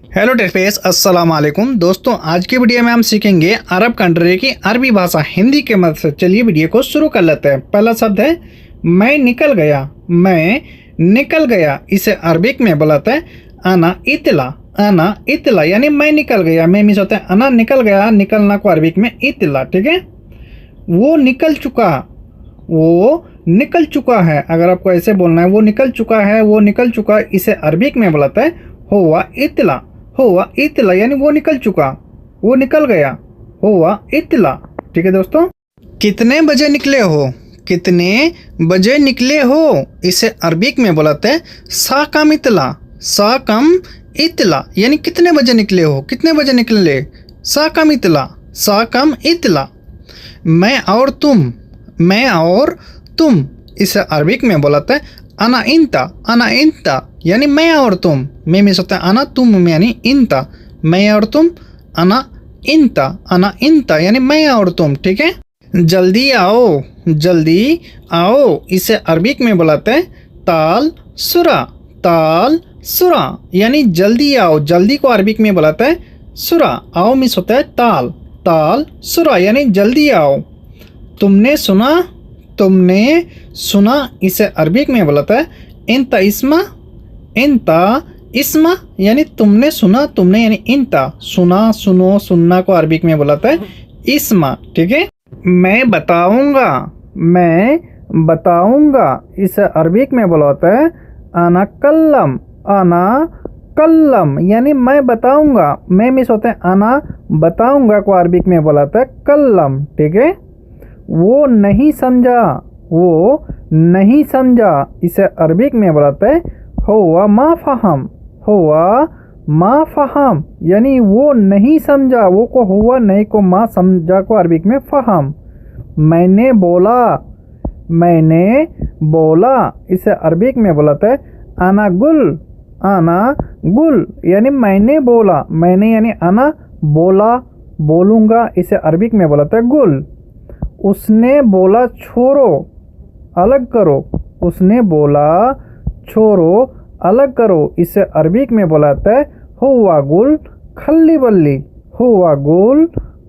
Hello टेक्सपेस, अस्सलाम वालेकुम दोस्तों। आज की वीडियो में हम सीखेंगे अरब कंट्री की अरबी भाषा हिंदी के मदद से। चलिए वीडियो को शुरू कर लेते हैं। पहला शब्द है मैं निकल गया। मैं निकल गया, इसे अरबिक में बोलते हैं अना इतला। अना इतला यानी मैं निकल गया। मैं मीन्स होता है अना निकल गया। निकलना को अरबिक में इतला, ठीक है। वो निकल चुका, वो निकल चुका है। अगर आपको ऐसे बोलना है वो निकल चुका है, वो निकल चुका, इसे अरबिक में बोलता है हुआ इतला। हुआ इतला यानी वो निकल चुका, वो निकल गया, हुआ इतला, ठीक है दोस्तों। कितने बजे निकले हो, कितने बजे निकले हो, इसे अरबिक में बोलते हैं सा कम इतला। सा कम इतला यानी कितने बजे निकले हो, कितने बजे निकले, सा कम इतला, सा कम इतला। मैं और तुम, मैं और तुम, इसे अरबिक में बोलते हैं अना इंता। अना इंता यानी मैं और तुम। मैं मीन्स होता है अना, तुम यानी इंता। मैं और तुम, अना इंता। अना इंता यानी मैं और तुम, ठीक है। जल्दी आओ, जल्दी आओ, इसे अरबिक में बुलाते हैं ताल सुरा। ताल सुरा यानी जल्दी आओ। जल्दी को अरबिक में बुलाते हैं सुरा। आओ मीन्स होता है ताल। ताल सुरा यानी जल्दी आओ। तुमने सुना, तुमने सुना, इसे अरबिक में बोलता है इंता इस्मा। इंता इस्मा यानी तुमने सुना, तुमने यानी इंता। सुना, सुनो, सुनना को अरबिक में बोलता है इस्मा, ठीक है। मैं बताऊंगा, मैं बताऊंगा, इसे अरबिक में बोलता है आना कल्लम। आना कल्लम यानी मैं बताऊंगा। मैं मिस होते हैं आना बताऊंगा को अरबिक में बोलता है कल्लम, ठीक है। वो नहीं समझा, वो नहीं समझा, इसे अरबिक में बोलते हैं हुआ मा फहम। हुआ मा फहम यानी वो नहीं समझा। वो को हुआ, नहीं को मा, समझा को अरबिक में फहम। मैंने बोला, मैंने बोला, इसे अरबिक में बोलते हैं आना गुल। आना गुल यानी मैंने बोला। मैंने यानी आना बोला, बोलूँगा, इसे अरबिक में बोलते हैं गुल। उसने बोला छोड़ो, अलग करो। उसने बोला छोड़ो, अलग करो, इसे अरबिक में बोलाता है हुआ गुल खल्ली बल्ली। हुआ गुल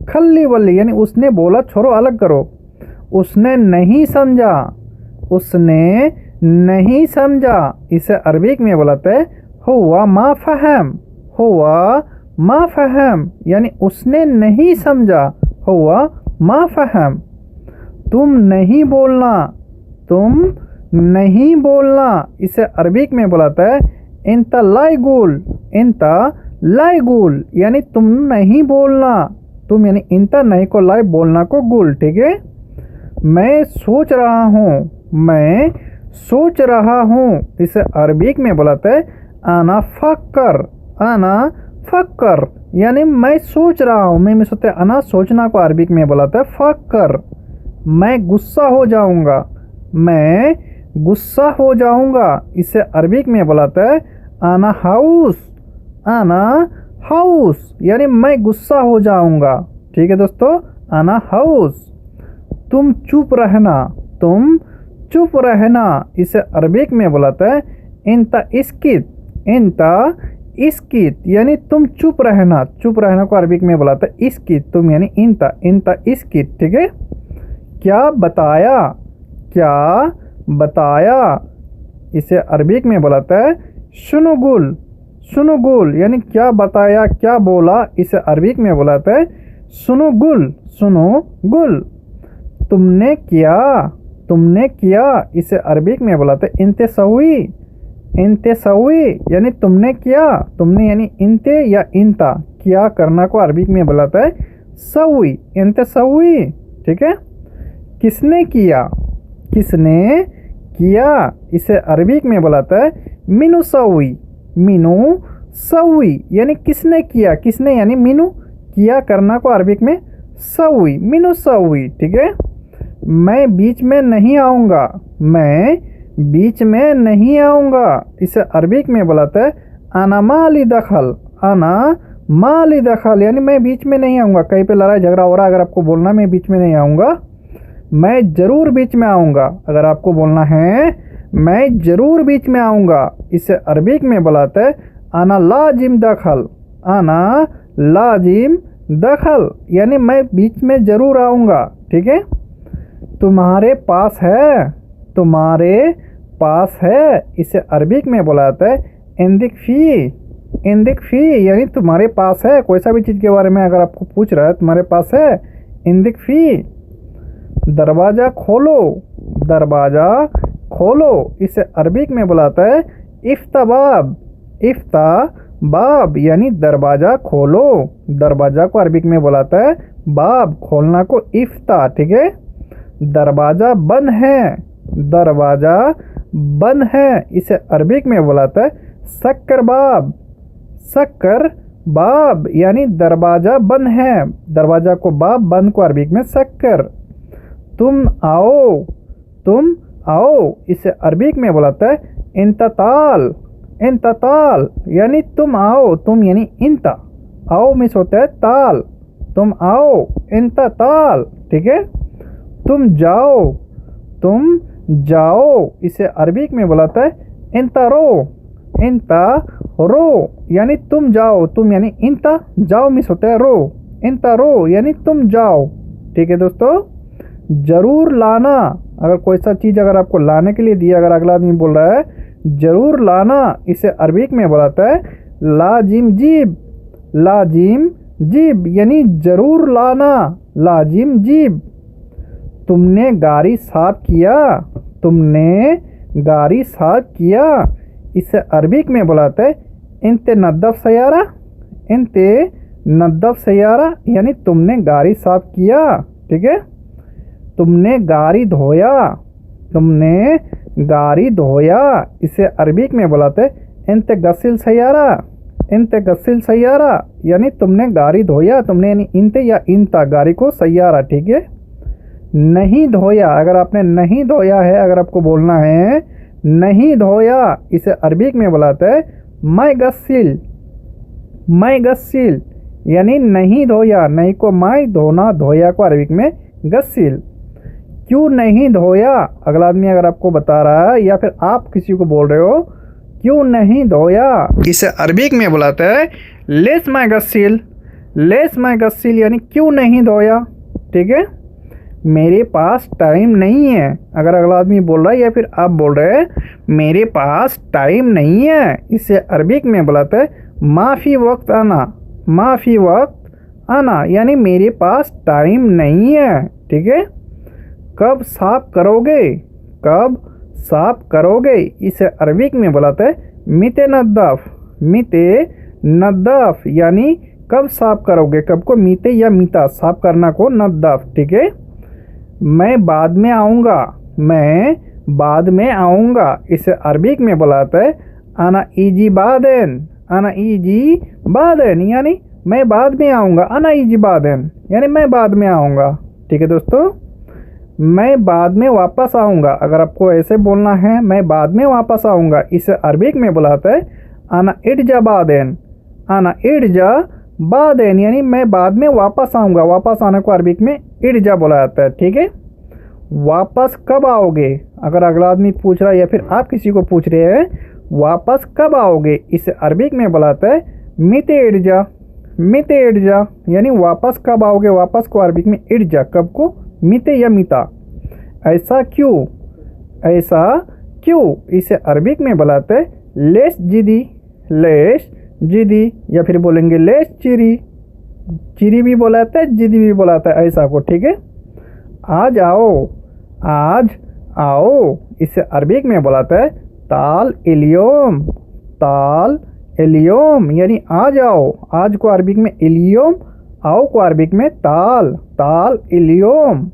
खल्ली बल्ली यानी उसने बोला छोड़ो, अलग करो। उसने नहीं समझा, उसने नहीं समझा, इसे अरबिक में बोलाता है हुआ मा फहम। हुआ मा फहम यानी उसने नहीं समझा, हुआ मा फहम। तुम नहीं बोलना, तुम नहीं बोलना, इसे अरबिक में बोलाता है इंता लाइगुल। इंता लाइगुल यानी तुम नहीं बोलना। तुम यानी इंता, नहीं को लाई, बोलना को गुल, ठीक है। मैं सोच रहा हूँ, मैं सोच रहा हूँ, इसे अरबिक में बोलाता है आना फक्कर। आना फक्कर यानी मैं सोच रहा हूँ। मैं सोचते आना, सोचना को अरबिक में बोलाता है फक्कर। मैं गुस्सा हो जाऊंगा, मैं गुस्सा हो जाऊंगा, इसे अरबिक में बोलाता है आना हाउस। आना हाउस यानी मैं गुस्सा हो जाऊंगा, ठीक है दोस्तों। आना हाउस। तुम चुप रहना, तुम चुप रहना, इसे अरबिक में बोलाता है इंता इस्कित। इंता इस्कित यानी तुम चुप रहना। चुप रहना को अरबिक में बोलाता है इस्कित। तुम यानी इंता, इंता इस्कित, ठीक है। क्या बताया, क्या बताया, इसे अरबिक में बोलाता है शुनुगुल। शुनुगुल यानी क्या बताया, क्या बोला, इसे अरबिक में बोलाता है सुनुगुल। सुनुगुल। तुमने किया, तुमने किया, इसे अरबिक में बोलाता है इंते सवी। इंते सवी यानी तुमने किया। तुमने यानी इंते या इंता, किया करना को अरबिक में बोलाता है सवी। इंते सवी, ठीक है। किसने किया, किसने किया, इसे अरबिक में बोलाता है मिनु सवी। मिनु सवी यानी किसने किया। किसने यानी मिनु, किया करना को अरबिक में सवी, मिनु सवी, ठीक है। मैं बीच में नहीं आऊँगा, मैं बीच में नहीं आऊँगा, इसे अरबिक में बोलाता है आना माली दखल। आना माली दखल यानी मैं बीच में नहीं आऊँगा। कहीं पे लड़ाई झगड़ा हो रहा है, अगर आपको बोलना मैं बीच में नहीं आऊँगा, मैं ज़रूर बीच में आऊँगा। अगर आपको बोलना है मैं ज़रूर बीच में आऊँगा, इसे अरबिक में बुलाते हैं अना लाजिम दखल। आना लाजिम दखल, यानी मैं बीच में ज़रूर आऊँगा। ठीक है। तुम्हारे पास है, तुम्हारे पास है, इसे अरबिक में बोला जाता है इंदिक फ़ी। इंदिक फ़ी यानी तुम्हारे पास है, कोई सा भी चीज़ के बारे में अगर आपको पूछ रहा है तुम्हारे पास है, इंदिक फ़ी। दरवाज़ा खोलो, दरवाज़ा खोलो, इसे अरबिक में बोला जाता है इफ्ता बाब। इफ्ता बाब यानी दरवाज़ा खोलो, दरवाज़ा को अरबिक में बोला जाता है बाब, खोलना को इफ्ता। ठीक है। दरवाज़ा बंद है, दरवाज़ा बंद है, इसे अरबिक में बोला जाता है शक्कर बाब। शक्कर बाब यानी दरवाज़ा बंद है, दरवाज़ा को बाब, बंद को अरबिक में शक्कर। तुम आओ, तुम आओ, इसे अरबिक में बोला जाता है इंतताल। इंतताल यानी तुम आओ, तुम यानी इंता, आओ मिस होता है ताल, तुम आओ, इंतताल। ठीक है। तुम जाओ, तुम जाओ, इसे अरबिक में बोला जाता है इंता रो। इंता रो यानी तुम जाओ, तुम यानी इंता, जाओ मिस होता है रो, इंता रो यानी तुम जाओ। ठीक है दोस्तों। ज़रूर लाना, अगर कोई सा चीज़ अगर आपको लाने के लिए दिया, अगर अगला आदमी बोल रहा है ज़रूर लाना, इसे अरबिक में बोला जाता है लाजिम जीब। लाजिम जीब यानी ज़रूर लाना, लाजिम जीब। तुमने गाड़ी साफ किया, तुमने गाड़ी साफ किया, इसे अरबिक में बोला जाता है इंते नद्दफ सयारा। इंते नद्दफ सयारा यानी तुमने गाड़ी साफ किया। ठीक है। तुमने गाड़ी धोया, तुमने गाड़ी धोया, इसे अरबिक में बोला जाता है इंते गसिल सयारा। इंते गसिल सयारा यानी तुमने गाड़ी धोया, तुमने यानी इंते या इंता, गाड़ी को सयारा। ठीक है। नहीं धोया, अगर आपने नहीं धोया है, अगर आपको बोलना है नहीं धोया, इसे अरबिक में बोला जाता है मैं गसिल। मैं गसिल यानी नहीं धोया, नहीं को मैं, धोना, धोया को अरबिक में गसिल। क्यों नहीं धोया, अगला आदमी अगर आपको बता रहा है या फिर आप किसी को बोल रहे हो क्यों नहीं धोया, इसे अरबिक में बोला जाता है लेस मैं गसिल। लेस मैं गसिल यानी क्यों नहीं धोया। ठीक है। मेरे पास टाइम नहीं है, अगर अगला आदमी बोल रहा है या फिर आप बोल रहे हैं मेरे पास टाइम नहीं है, इसे अरबिक में बुलाते हैं माफ़ी वक्त आना। माफ़ी वक्त आना यानी मेरे पास टाइम नहीं है। ठीक है। कब साफ करोगे, कब साफ करोगे, इसे अरबिक में बुलाते हैं मिते नद्दाफ। मिते नद्दाफ यानी कब साफ करोगे, कब को मिते या मिता, साफ करना को नद्दाफ। ठीक है। मैं बाद में आऊँगा, मैं बाद में आऊँगा, इसे अरबिक में बुलाते हैं आना ईजी बादेन। आना ईजी बादेन यानी मैं बाद में आऊँगा, आना ईजी बादेन यानी मैं बाद में आऊँगा। ठीक है दोस्तों। मैं बाद में वापस आऊँगा, अगर आपको ऐसे बोलना है मैं बाद में वापस आऊँगा, इसे अरबिक में बुलाते हैं आना इर्जा बादेन। आना इर्जा बादेन यानी मैं बाद में वापस आऊँगा, वापस आने को अरबिक में इर्जा बोला जाता है। ठीक है। वापस कब आओगे, अगर अगला आदमी पूछ रहा है या फिर आप किसी को पूछ रहे हैं वापस कब आओगे, इसे अरबिक में बुलाते हैं मिते इर्जा। मिते इर्जा यानी वापस कब आओगे, वापस को अरबिक में इर्जा, कब को मिते या मिता। ऐसा क्यों, ऐसा क्यों, इसे अरबिक में बुलाते हैं लेस जिदी। लेस जिदी या फिर बोलेंगे लेस चिरी। चिरी भी बुलाता है, जिदी भी बुलाता है ऐसा को। ठीक है। आज आओ, आज आओ, इसे अरबिक में बुलाता है ताल इलियोम। ताल इलियोम यानी आ जाओ, आज को अरबिक में इलियोम, आओ को अरबिक में ताल। ताल इलियोम।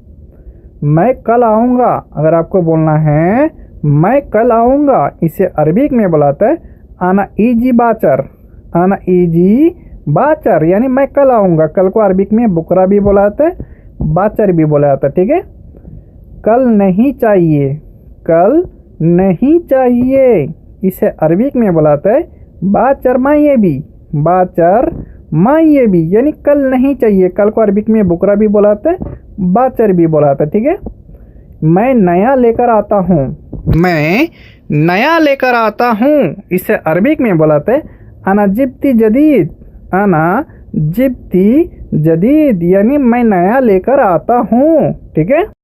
मैं कल आऊँगा, अगर आपको बोलना है मैं कल आऊँगा, इसे अरबिक में बुलाता है आना ईजी बाचर। आना ईजी बाचर यानी मैं कल आऊँगा, कल को अरबिक में बुकरा भी बुलाते हैं, बाचर भी बोला जाता है। ठीक है। कल नहीं चाहिए, कल नहीं चाहिए, इसे अरबिक में बुलाते हैं बाचर माये भी। बाचर माये भी यानी कल नहीं चाहिए, कल को अरबिक में बुकरा भी बुलाते हैं, बाचर भी बुलाते हैं। ठीक है। मैं नया लेकर आता हूँ, मैं नया लेकर आता हूँ, इसे अरबिक में बुलाते हैं अना जिब्ती जदीद। अना जिब्ती जदीद, यानी मैं नया लेकर आता हूँ। ठीक है।